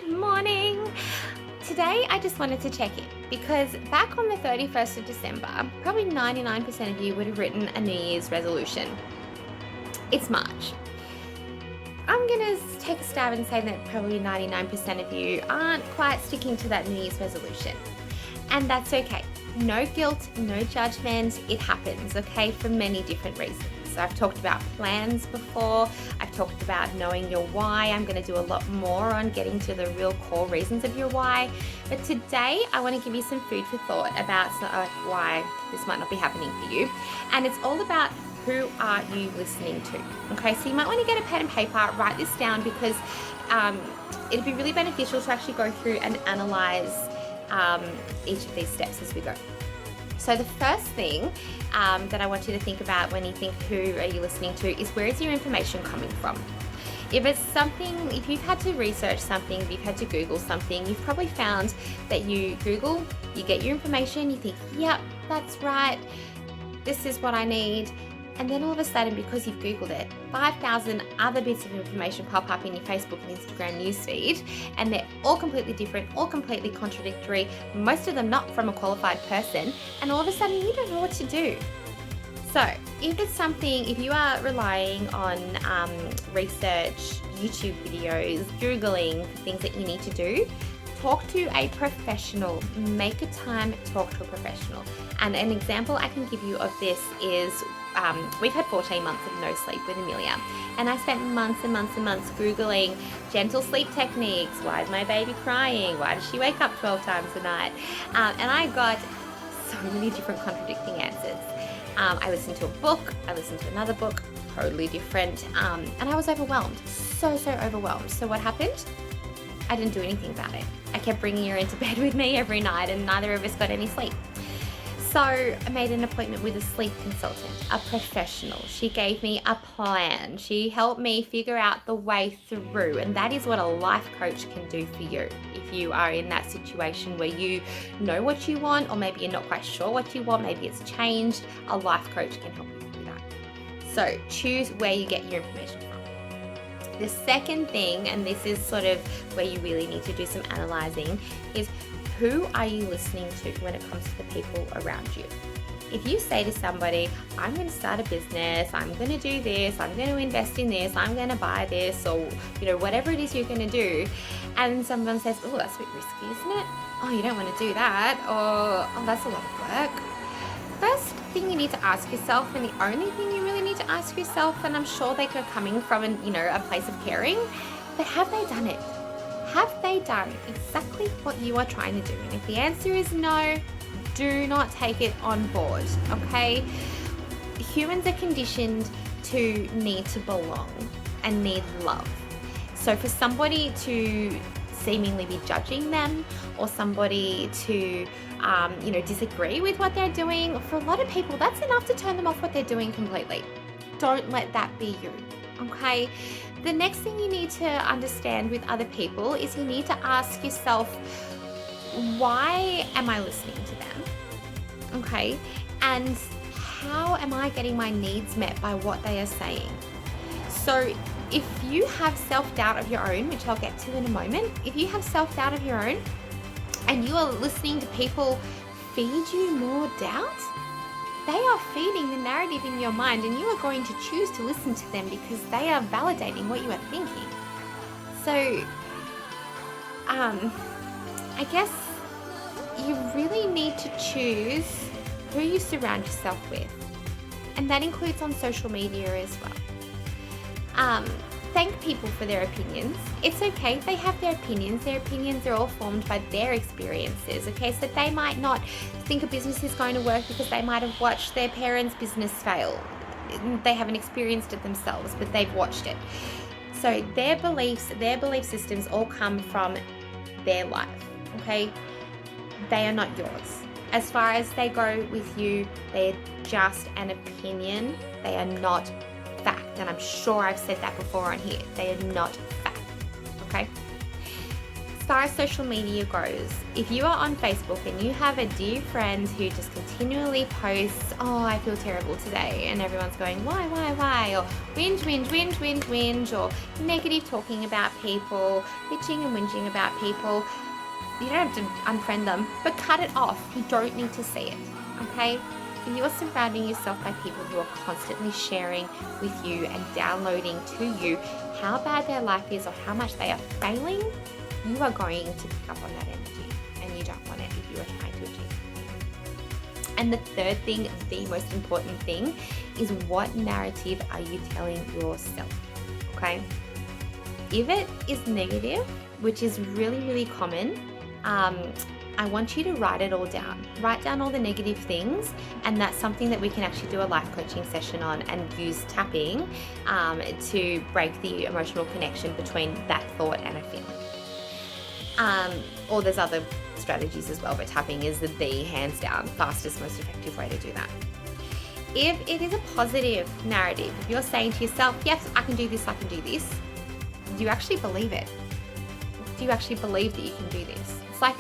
Good morning. Today I just wanted to check in because back on the 31st of December, probably 99% of you would have written a New Year's resolution. It's March. I'm going to take a stab and say that probably 99% of you aren't quite sticking to that New Year's resolution. And that's okay. No guilt, no judgment. It happens, okay, for many different reasons. So I've talked about plans before. I've talked about knowing your why. I'm going to do a lot more on getting to the real core reasons of your why. But today I want to give you some food for thought about why this might not be happening for you. And it's all about who are you listening to? Okay, so you might want to get a pen and paper, write this down because it'd be really beneficial to actually go through and analyze each of these steps as we go. So the first thing that I want you to think about when you think who are you listening to is where is your information coming from? If it's something, if you've had to research something, if you've had to Google something, you've probably found that you Google, you get your information, you think, yep, that's right, this is what I need. And then all of a sudden, because you've Googled it, 5,000 other bits of information pop up in your Facebook and Instagram newsfeed, and they're all completely different, all completely contradictory, most of them not from a qualified person, and all of a sudden you don't know what to do. So if it's something, if you are relying on research, YouTube videos, Googling for things that you need to do, talk to a professional. Make a time, talk to a professional. And an example I can give you of this is we've had 14 months of no sleep with Amelia, and I spent months and months and months Googling gentle sleep techniques. Why is my baby crying? Why does she wake up 12 times a night? And I got so many different contradicting answers. I listened to a book, I listened to another book, totally different, and I was overwhelmed, so overwhelmed. So what happened? I didn't do anything about it. I kept bringing her into bed with me every night and neither of us got any sleep. So I made an appointment with a sleep consultant, a professional. She gave me a plan. She helped me figure out the way through. And that is what a life coach can do for you. If you are in that situation where you know what you want, or maybe you're not quite sure what you want, maybe it's changed, a life coach can help you do that. So choose where you get your information from. The second thing, and this is sort of where you really need to do some analyzing, is who are you listening to when it comes to the people around you? If you say to somebody, I'm going to start a business, I'm going to do this, I'm going to invest in this, I'm going to buy this, or whatever it is you're going to do, and someone says, oh, that's a bit risky, isn't it? Oh, you don't want to do that, or oh, that's a lot of work. First thing you need to ask yourself, and the only thing you really need to ask yourself, and I'm sure they are coming from a place of caring, but have they done it? Have they done exactly what you are trying to do? And if the answer is no, do not take it on board, okay? Humans are conditioned to need to belong and need love. So for somebody to seemingly be judging them, or somebody to disagree with what they're doing, for a lot of people that's enough to turn them off what they're doing completely. Don't let that be you, okay? The next thing you need to understand with other people is you need to ask yourself, why am I listening to them? Okay, and how am I getting my needs met by what they are saying? So if you have self-doubt of your own, which I'll get to in a moment, if you have self-doubt of your own and you are listening to people feed you more doubt, they are feeding the narrative in your mind, and you are going to choose to listen to them because they are validating what you are thinking. So, I guess you really need to choose who you surround yourself with. And that includes on social media as well. Thank people for their opinions. It's okay, they have their opinions. Their opinions are all formed by their experiences, okay? So they might not think a business is going to work because they might have watched their parents' business fail. They haven't experienced it themselves, but they've watched it. So their beliefs, their belief systems all come from their life, okay? They are not yours. As far as they go with you, they're just an opinion. They are not fact, and I'm sure I've said that before on here. They are not fact, okay? far as social media goes, if you are on Facebook and you have a dear friend who just continually posts, oh, I feel terrible today, and everyone's going, why, or whinge, or negative talking about people, bitching and whinging about people, you don't have to unfriend them, but cut it off. You don't need to see it, okay? If you're surrounding yourself by people who are constantly sharing with you and downloading to you how bad their life is or how much they are failing, you are going to pick up on that energy, and you don't want it if you are trying to achieve it. And the third thing, the most important thing, is what narrative are you telling yourself, okay? If it is negative, which is really, really common, I want you to write it all down. Write down all the negative things, and that's something that we can actually do a life coaching session on and use tapping to break the emotional connection between that thought and a feeling. Or there's other strategies as well, but tapping is the hands down fastest, most effective way to do that. If it is a positive narrative, if you're saying to yourself, yes, I can do this, do you actually believe it? Do you actually believe that you can do this? It's like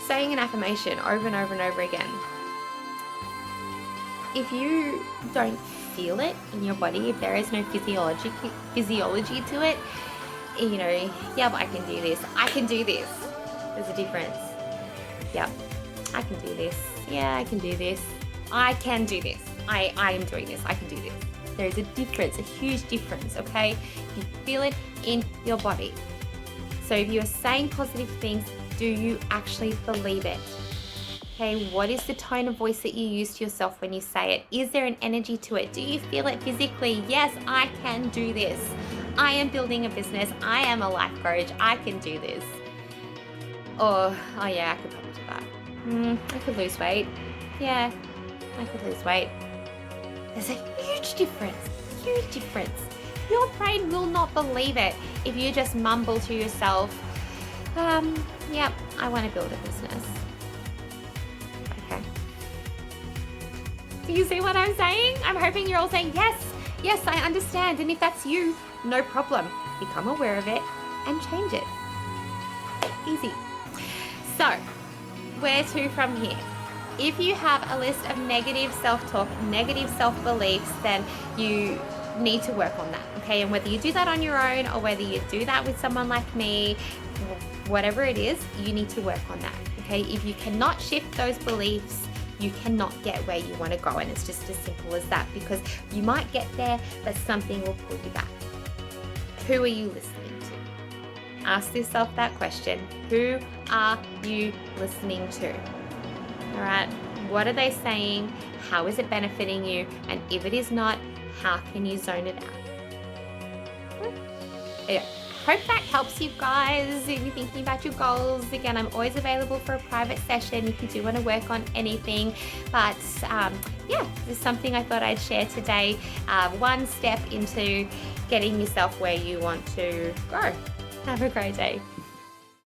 saying an affirmation over and over and over again. If you don't feel it in your body, if there is no physiology to it, you know, yeah, but I can do this. I can do this. There's a difference. Yep, I can do this. Yeah, I can do this. I can do this. I am doing this. I can do this. There's a difference, a huge difference, okay? You feel it in your body. So if you're saying positive things, do you actually believe it? Okay, what is the tone of voice that you use to yourself when you say it? Is there an energy to it? Do you feel it physically? Yes, I can do this. I am building a business. I am a life coach. I can do this. Or, oh yeah, I could probably do that. I could lose weight. Yeah, I could lose weight. There's a huge difference. Huge difference. Your brain will not believe it if you just mumble to yourself, yep, I want to build a business. Okay. Do you see what I'm saying? I'm hoping you're all saying, yes, I understand. And if that's you, no problem. Become aware of it and change it. Easy. So, where to from here? If you have a list of negative self-talk, negative self-beliefs, then you need to work on that, okay? And whether you do that on your own or whether you do that with someone like me, whatever it is, you need to work on that, okay? If you cannot shift those beliefs, you cannot get where you want to go, and it's just as simple as that, because you might get there, but something will pull you back. Who are you listening to? Ask yourself that question. Who are you listening to? All right, what are they saying? How is it benefiting you? And if it is not, how can you zone it out? Yeah. Hope that helps you guys if you're thinking about your goals. Again, I'm always available for a private session if you do want to work on anything. But yeah, this is something I thought I'd share today. One step into getting yourself where you want to go. Have a great day.